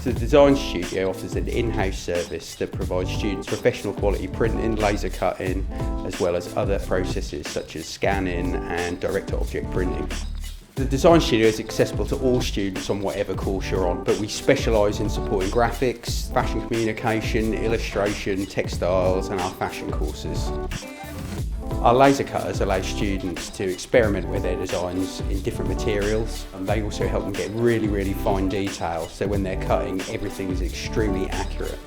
So the Design Studio offers an in-house service that provides students professional quality printing, laser cutting, as well as other processes such as scanning and direct-to-object printing. The Design Studio is accessible to all students on whatever course you're on, but we specialise in supporting graphics, fashion communication, illustration, textiles and our fashion courses. Our laser cutters allow students to experiment with their designs in different materials, and they also help them get really fine detail, so when they're cutting everything is extremely accurate.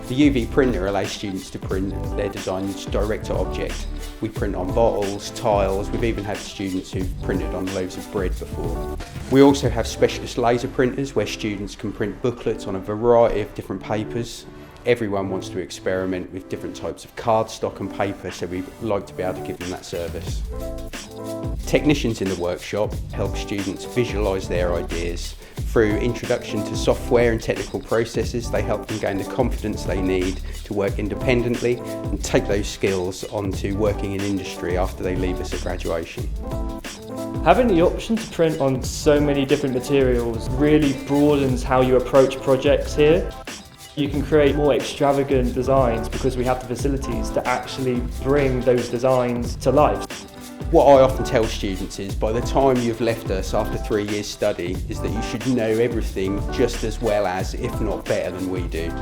The UV printer allows students to print their designs direct to object. We print on bottles, tiles, we've even had students who've printed on loaves of bread before. We also have specialist laser printers where students can print booklets on a variety of different papers. Everyone wants to experiment with different types of cardstock and paper, so we like to be able to give them that service. Technicians in the workshop help students visualise their ideas. Through introduction to software and technical processes, they help them gain the confidence they need to work independently and take those skills onto working in industry after they leave us at graduation. Having the option to print on so many different materials really broadens how you approach projects here. You can create more extravagant designs because we have the facilities to actually bring those designs to life. What I often tell students is by the time you've left us after 3 years study is that you should know everything just as well as, if not better than we do.